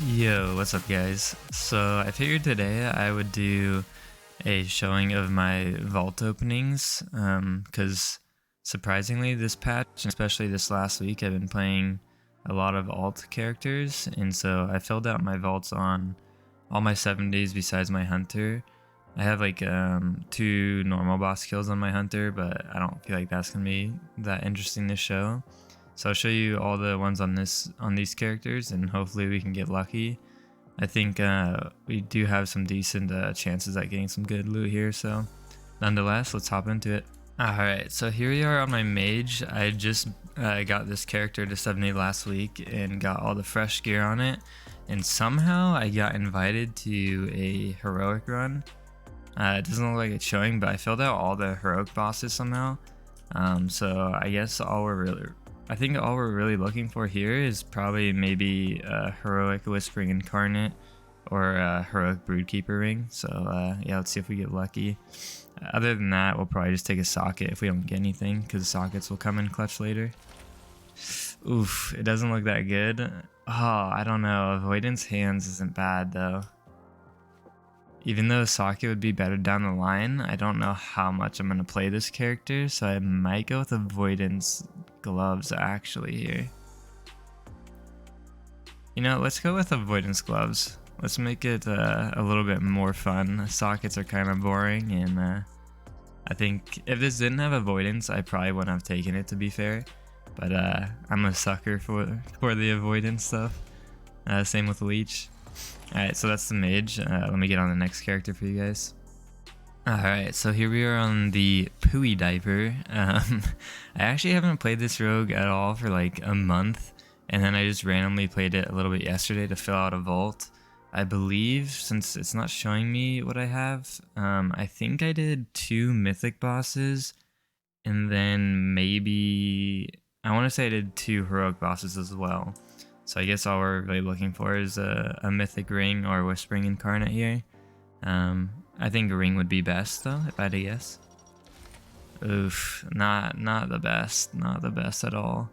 Yo, what's up guys? So I figured today I would do a showing of my vault openings because surprisingly this patch, and especially this last week, I've been playing a lot of alt characters, and so I filled out my vaults on all my 70s besides my hunter. I have like 2 normal boss kills on my hunter, but I don't feel like that's gonna be that interesting to show. So I'll show you all the ones on these characters, and hopefully we can get lucky. I think we do have some decent chances at getting some good loot here, so nonetheless, let's hop into it. Alright, so here we are on my Mage. I just got this character to 70 last week and got all the fresh gear on it, and somehow I got invited to a heroic run. It doesn't look like it's showing, but I filled out all the heroic bosses somehow. So I guess I think all we're really looking for here is probably maybe a heroic Whispering Incarnate or a heroic Broodkeeper ring. So yeah, let's see if we get lucky. Other than that, we'll probably just take a socket if we don't get anything, because sockets will come in clutch later. Oof, it doesn't look that good. Oh, I don't know. Avoidance Hands isn't bad though. Even though socket would be better down the line, I don't know how much I'm going to play this character, so I might go with Avoidance Gloves actually here. You know, let's go with Avoidance Gloves. Let's make it a little bit more fun. Sockets are kind of boring, and I think if this didn't have Avoidance, I probably wouldn't have taken it, to be fair. But I'm a sucker for the Avoidance stuff. Same with Leech. Alright, so that's the Mage. Let me get on the next character for you guys. Alright, so here we are on the Pooey Diaper. I actually haven't played this rogue at all for like a month, and then I just randomly played it a little bit yesterday to fill out a vault. I believe, since it's not showing me what I have, I think I did 2 mythic bosses, and then maybe, I want to say I did 2 heroic bosses as well. So I guess all we're really looking for is a mythic ring or Whispering Incarnate here. I think a ring would be best though, if I had to guess. Oof, not the best, not the best at all.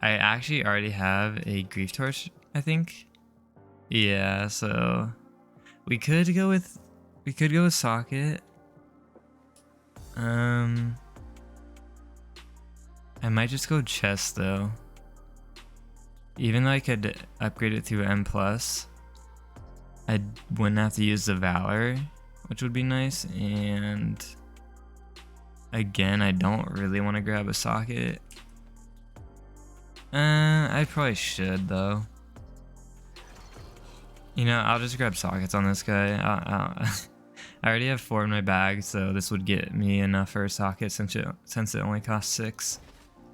I actually already have a Grief Torch, I think. Yeah, so we could go with socket. I might just go chest though. Even though I could upgrade it through M+, I wouldn't have to use the Valor, which would be nice. And again, I don't really want to grab a socket. I probably should though. You know, I'll just grab sockets on this guy. I already have 4 in my bag, so this would get me enough for a socket since it only costs 6.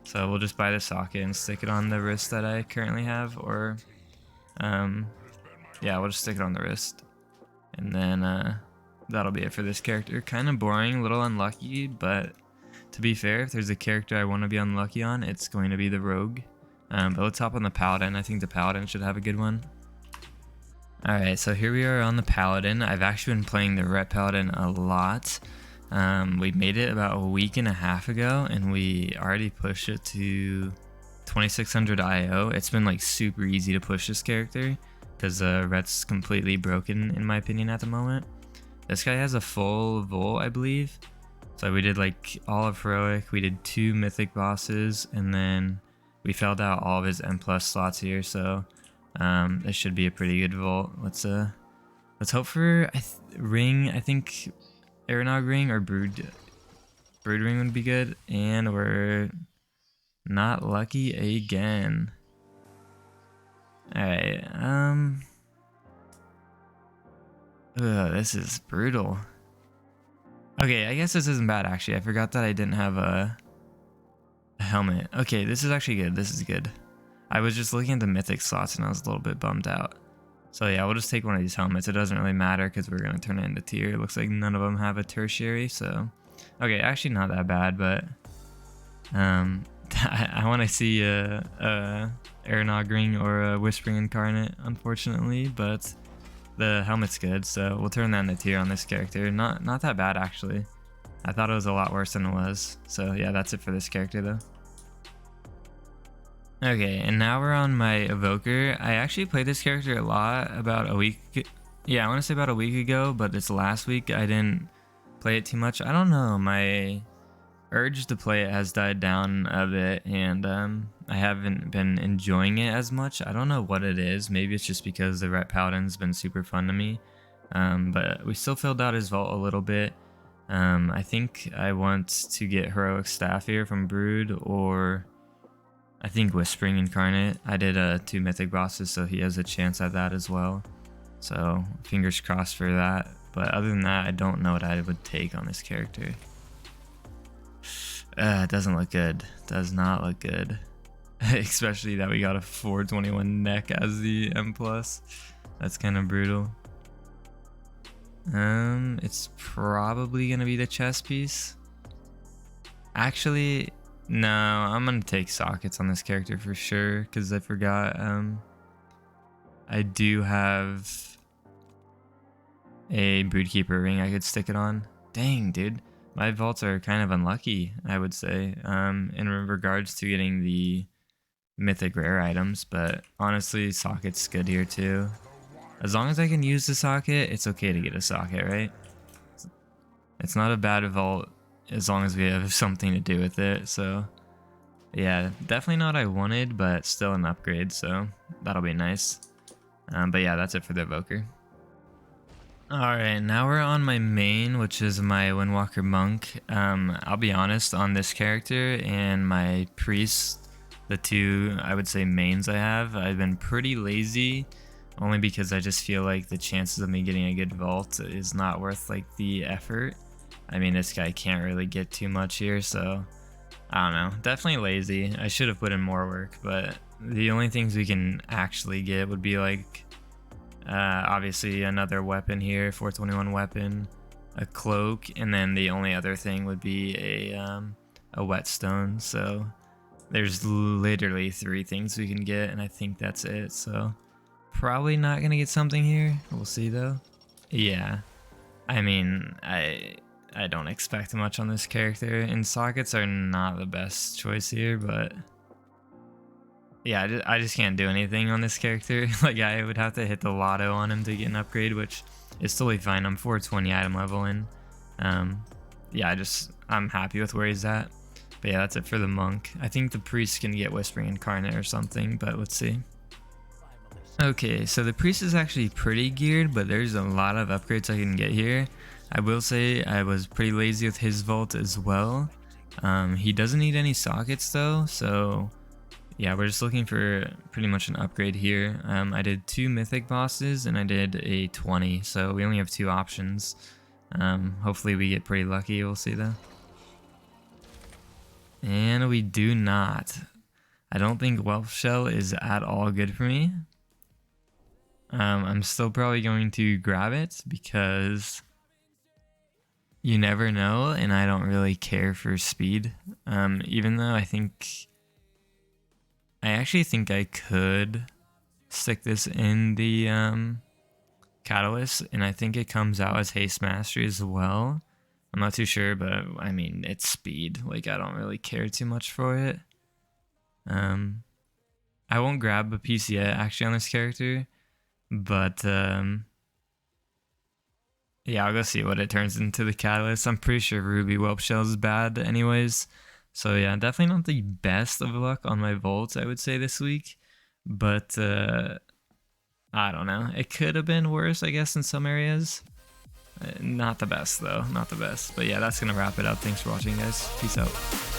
So we'll just buy the socket and stick it on the wrist that I currently have, or yeah, we'll just stick it on the wrist, and then that'll be it for this character. Kind of boring, a little unlucky, but to be fair, if there's a character I want to be unlucky on, it's going to be the rogue. But let's hop on the Paladin. I think the Paladin should have a good one. Alright, so here we are on the Paladin. I've actually been playing the Ret Paladin a lot. We made it about a week and a half ago, and we already pushed it to 2600 IO. It's been like super easy to push this character because Ret's completely broken in my opinion at the moment. This guy has a full Volt, I believe. So we did like all of heroic, we did 2 mythic bosses, and then we filled out all of his M+ slots here. So this should be a pretty good Volt. Let's hope for ring. I think Aeronog ring or Brood ring would be good, and we're not lucky again. Alright, this is brutal. Okay, I guess this isn't bad actually. I forgot that I didn't have a helmet. Okay, this is actually good. This is good. I was just looking at the mythic slots and I was a little bit bummed out. So yeah, we'll just take one of these helmets. It doesn't really matter because we're going to turn it into tier. It looks like none of them have a tertiary, so... Okay, actually not that bad, but... I want to see a Aeronog ring or a Whispering Incarnate, unfortunately, but the helmet's good, so we'll turn that into tier on this character. Not that bad, actually. I thought it was a lot worse than it was. So yeah, that's it for this character, though. Okay, and now we're on my Evoker. I actually played this character a lot about a week. Yeah, I want to say about a week ago, but this last week I didn't play it too much. I don't know, my urge to play it has died down a bit, and I haven't been enjoying it as much. I don't know what it is. Maybe it's just because the Ret Paladin's been super fun to me. But we still filled out his vault a little bit. I think I want to get Heroic Staff here from Brood, or I think Whispering Incarnate. I did 2 mythic bosses, so he has a chance at that as well. So fingers crossed for that. But other than that, I don't know what I would take on this character. It doesn't look good. Does not look good. Especially that we got a 421 neck as the M+. That's kind of brutal. It's probably gonna be the chest piece. Actually, no, I'm gonna take sockets on this character for sure, because I forgot I do have a Broodkeeper ring I could stick it on. Dang, dude. My vaults are kind of unlucky, I would say, in regards to getting the mythic rare items, but honestly, socket's good here too. As long as I can use the socket, it's okay to get a socket, right? It's not a bad vault as long as we have something to do with it, so yeah, definitely not what I wanted, but still an upgrade, so that'll be nice. But yeah, that's it for the Evoker. Alright, now we're on my main, which is my Windwalker Monk. I'll be honest, on this character and my Priest, the 2, I would say, mains I have, I've been pretty lazy, only because I just feel like the chances of me getting a good vault is not worth like the effort. I mean, this guy can't really get too much here, so I don't know. Definitely lazy. I should have put in more work, but the only things we can actually get would be like obviously another weapon here, 421 weapon, a cloak, and then the only other thing would be a whetstone. So there's literally 3 things we can get, and I think that's it. So probably not gonna get something here. We'll see though. Yeah, I mean, I don't expect much on this character, and sockets are not the best choice here, but yeah, I just can't do anything on this character. Like, I would have to hit the lotto on him to get an upgrade, which is totally fine. I'm 420 item level in. Yeah, I'm happy with where he's at. But yeah, that's it for the monk. I think the priest can get Whispering Incarnate or something, but let's see. Okay, so the priest is actually pretty geared, but there's a lot of upgrades I can get here. I will say I was pretty lazy with his vault as well. He doesn't need any sockets though, so yeah, we're just looking for pretty much an upgrade here. I did 2 mythic bosses and I did a 20, so we only have 2 options. Hopefully we get pretty lucky, we'll see though. And we do not. I don't think Whelp Shell is at all good for me. I'm still probably going to grab it because you never know, and I don't really care for speed. Even though I actually think I could stick this in the Catalyst, and I think it comes out as Haste Mastery as well. I'm not too sure, but I mean, it's speed. Like, I don't really care too much for it. I won't grab a piece yet, actually, on this character, but yeah, I'll go see what it turns into the Catalyst. I'm pretty sure Ruby Whelp Shell is bad anyways. So yeah, definitely not the best of luck on my vaults, I would say, this week. But I don't know. It could have been worse, I guess, in some areas. Not the best, though. Not the best. But yeah, that's going to wrap it up. Thanks for watching, guys. Peace out.